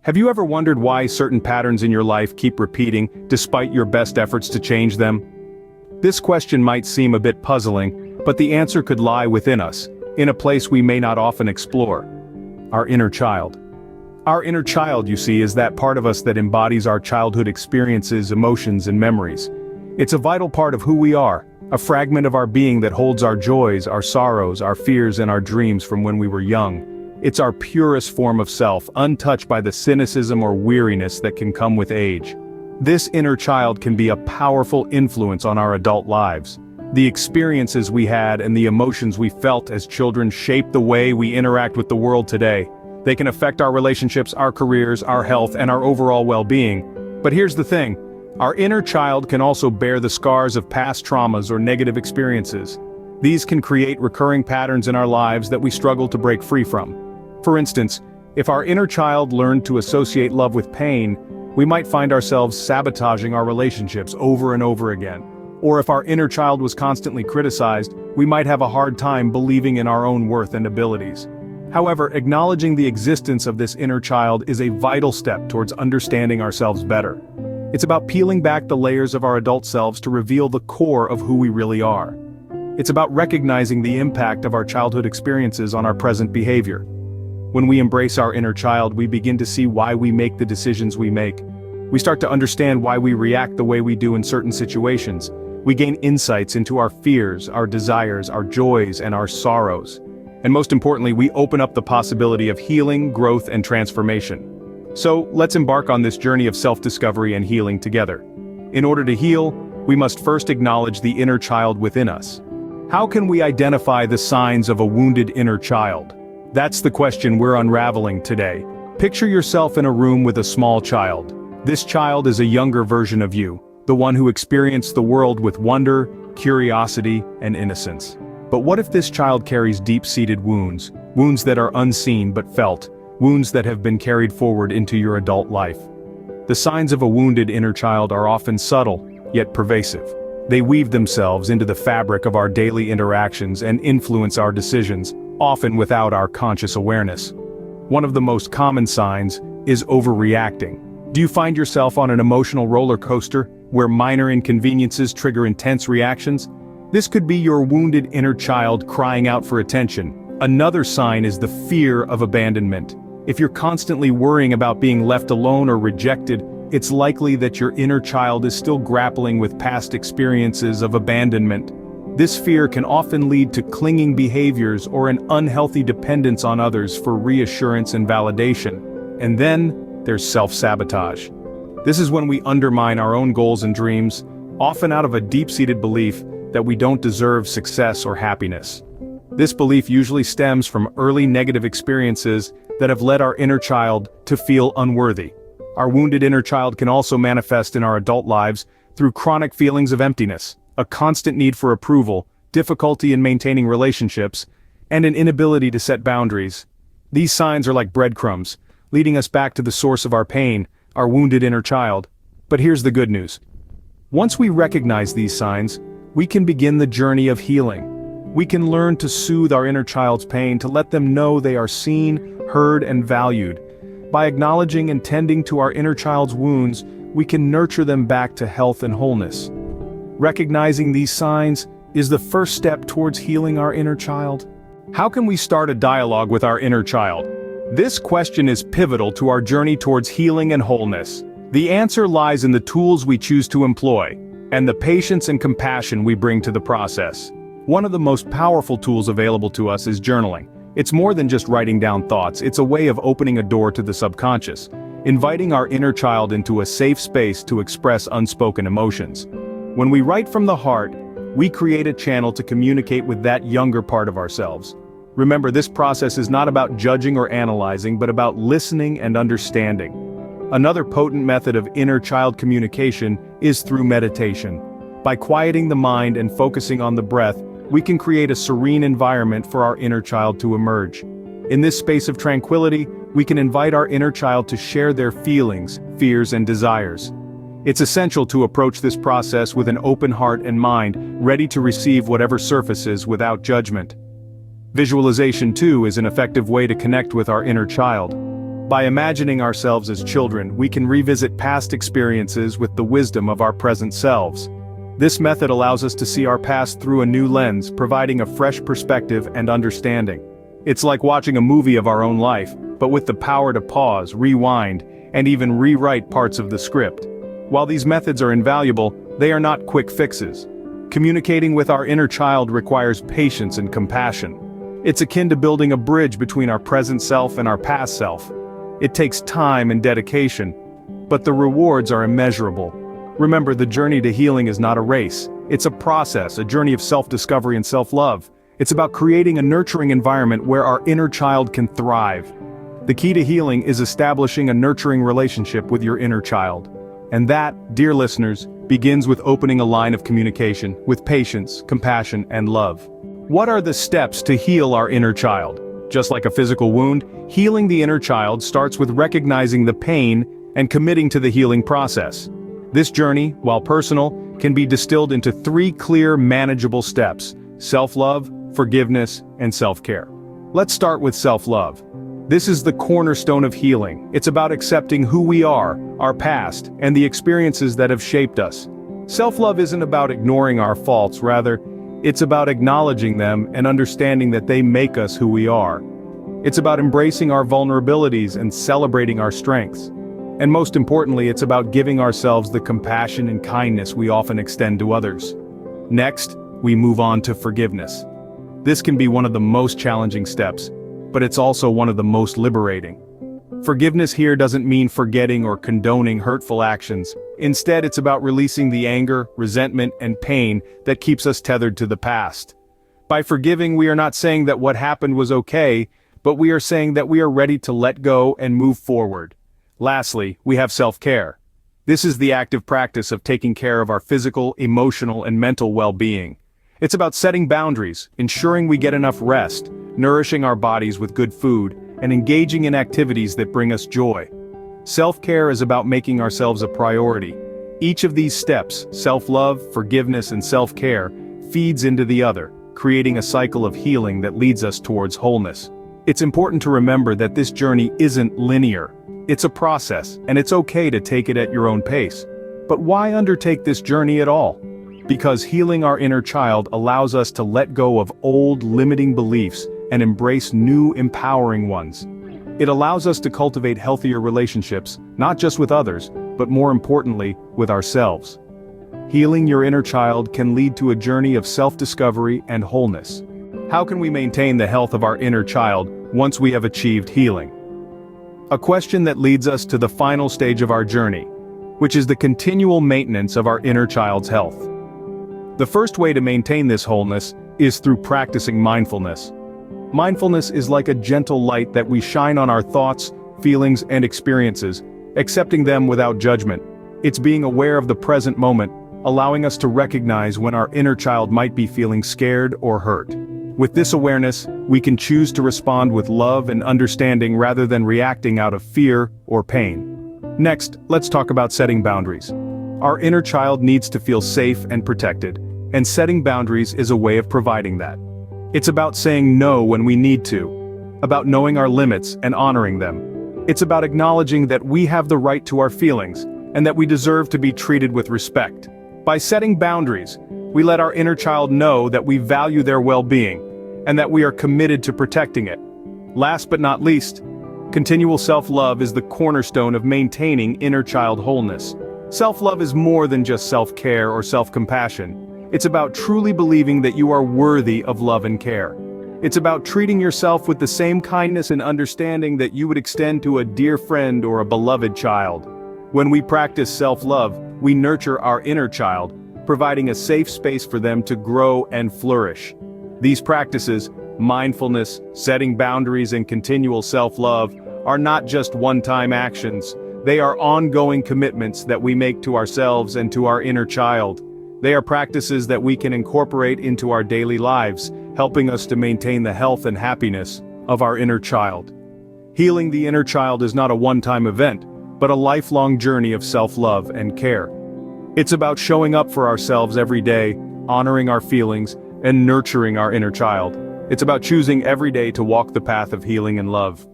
Have you ever wondered why certain patterns in your life keep repeating, despite your best efforts to change them? This question might seem a bit puzzling, but the answer could lie within us, in a place we may not often explore: our inner child. Our inner child, you see, is that part of us that embodies our childhood experiences, emotions, and memories. It's a vital part of who we are, a fragment of our being that holds our joys, our sorrows, our fears, and our dreams from when we were young. It's our purest form of self, untouched by the cynicism or weariness that can come with age. This inner child can be a powerful influence on our adult lives. The experiences we had and the emotions we felt as children shape the way we interact with the world today. They can affect our relationships, our careers, our health, and our overall well-being. But here's the thing: our inner child can also bear the scars of past traumas or negative experiences. These can create recurring patterns in our lives that we struggle to break free from. For instance, if our inner child learned to associate love with pain, we might find ourselves sabotaging our relationships over and over again. Or if our inner child was constantly criticized, we might have a hard time believing in our own worth and abilities. However, acknowledging the existence of this inner child is a vital step towards understanding ourselves better. It's about peeling back the layers of our adult selves to reveal the core of who we really are. It's about recognizing the impact of our childhood experiences on our present behavior. When we embrace our inner child, we begin to see why we make the decisions we make. We start to understand why we react the way we do in certain situations. We gain insights into our fears, our desires, our joys, and our sorrows. And most importantly, we open up the possibility of healing, growth, and transformation. So, let's embark on this journey of self-discovery and healing together. In order to heal, we must first acknowledge the inner child within us. How can we identify the signs of a wounded inner child? That's the question we're unraveling today. Picture yourself in a room with a small child. This child is a younger version of you, the one who experienced the world with wonder, curiosity, and innocence. But what if this child carries deep-seated wounds, wounds that are unseen but felt, wounds that have been carried forward into your adult life? The signs of a wounded inner child are often subtle, yet pervasive. They weave themselves into the fabric of our daily interactions and influence our decisions, often without our conscious awareness. One of the most common signs is overreacting. Do you find yourself on an emotional roller coaster where minor inconveniences trigger intense reactions? This could be your wounded inner child crying out for attention. Another sign is the fear of abandonment. If you're constantly worrying about being left alone or rejected, it's likely that your inner child is still grappling with past experiences of abandonment. This fear can often lead to clinging behaviors or an unhealthy dependence on others for reassurance and validation. And then, there's self-sabotage. This is when we undermine our own goals and dreams, often out of a deep-seated belief that we don't deserve success or happiness. This belief usually stems from early negative experiences that have led our inner child to feel unworthy. Our wounded inner child can also manifest in our adult lives through chronic feelings of emptiness, a constant need for approval, difficulty in maintaining relationships, and an inability to set boundaries. These signs are like breadcrumbs, leading us back to the source of our pain, our wounded inner child. But here's the good news. Once we recognize these signs, we can begin the journey of healing. We can learn to soothe our inner child's pain, to let them know they are seen, heard, and valued. By acknowledging and tending to our inner child's wounds, we can nurture them back to health and wholeness. Recognizing these signs is the first step towards healing our inner child. How can we start a dialogue with our inner child? This question is pivotal to our journey towards healing and wholeness. The answer lies in the tools we choose to employ, and the patience and compassion we bring to the process. One of the most powerful tools available to us is journaling. It's more than just writing down thoughts, it's a way of opening a door to the subconscious, inviting our inner child into a safe space to express unspoken emotions. When we write from the heart, we create a channel to communicate with that younger part of ourselves. Remember, this process is not about judging or analyzing, but about listening and understanding. Another potent method of inner child communication is through meditation. By quieting the mind and focusing on the breath, we can create a serene environment for our inner child to emerge. In this space of tranquility, we can invite our inner child to share their feelings, fears, and desires. It's essential to approach this process with an open heart and mind, ready to receive whatever surfaces without judgment. Visualization, too, is an effective way to connect with our inner child. By imagining ourselves as children, we can revisit past experiences with the wisdom of our present selves. This method allows us to see our past through a new lens, providing a fresh perspective and understanding. It's like watching a movie of our own life, but with the power to pause, rewind, and even rewrite parts of the script. While these methods are invaluable, they are not quick fixes. Communicating with our inner child requires patience and compassion. It's akin to building a bridge between our present self and our past self. It takes time and dedication, but the rewards are immeasurable. Remember, the journey to healing is not a race. It's a process, a journey of self-discovery and self-love. It's about creating a nurturing environment where our inner child can thrive. The key to healing is establishing a nurturing relationship with your inner child. And that, dear listeners, begins with opening a line of communication, with patience, compassion, and love. What are the steps to heal our inner child? Just like a physical wound, healing the inner child starts with recognizing the pain and committing to the healing process. This journey, while personal, can be distilled into 3 clear, manageable steps: self-love, forgiveness, and self-care. Let's start with self-love. This is the cornerstone of healing. It's about accepting who we are, our past, and the experiences that have shaped us. Self-love isn't about ignoring our faults, rather, it's about acknowledging them and understanding that they make us who we are. It's about embracing our vulnerabilities and celebrating our strengths. And most importantly, it's about giving ourselves the compassion and kindness we often extend to others. Next, we move on to forgiveness. This can be one of the most challenging steps, but it's also one of the most liberating. Forgiveness here doesn't mean forgetting or condoning hurtful actions. Instead, it's about releasing the anger, resentment, and pain that keeps us tethered to the past. By forgiving, we are not saying that what happened was okay, but we are saying that we are ready to let go and move forward. Lastly, we have self-care. This is the active practice of taking care of our physical, emotional, and mental well-being. It's about setting boundaries, ensuring we get enough rest, nourishing our bodies with good food, and engaging in activities that bring us joy. Self-care is about making ourselves a priority. Each of these steps, self-love, forgiveness, and self-care, feeds into the other, creating a cycle of healing that leads us towards wholeness. It's important to remember that this journey isn't linear. It's a process, and it's okay to take it at your own pace. But why undertake this journey at all? Because healing our inner child allows us to let go of old limiting beliefs and embrace new empowering ones. It allows us to cultivate healthier relationships, not just with others, but more importantly, with ourselves. Healing your inner child can lead to a journey of self-discovery and wholeness. How can we maintain the health of our inner child once we have achieved healing? A question that leads us to the final stage of our journey, which is the continual maintenance of our inner child's health. The first way to maintain this wholeness is through practicing mindfulness. Mindfulness is like a gentle light that we shine on our thoughts, feelings, and experiences, accepting them without judgment. It's being aware of the present moment, allowing us to recognize when our inner child might be feeling scared or hurt. With this awareness, we can choose to respond with love and understanding rather than reacting out of fear or pain. Next, let's talk about setting boundaries. Our inner child needs to feel safe and protected, and setting boundaries is a way of providing that. It's about saying no when we need to, about knowing our limits and honoring them. It's about acknowledging that we have the right to our feelings, and that we deserve to be treated with respect. By setting boundaries, we let our inner child know that we value their well-being, and that we are committed to protecting it. Last but not least, continual self-love is the cornerstone of maintaining inner child wholeness. Self-love is more than just self-care or self-compassion. It's about truly believing that you are worthy of love and care. It's about treating yourself with the same kindness and understanding that you would extend to a dear friend or a beloved child. When we practice self-love, we nurture our inner child, providing a safe space for them to grow and flourish. These practices, mindfulness, setting boundaries, and continual self-love, are not just one-time actions. They are ongoing commitments that we make to ourselves and to our inner child. They are practices that we can incorporate into our daily lives, helping us to maintain the health and happiness of our inner child. Healing the inner child is not a one-time event, but a lifelong journey of self-love and care. It's about showing up for ourselves every day, honoring our feelings, and nurturing our inner child. It's about choosing every day to walk the path of healing and love.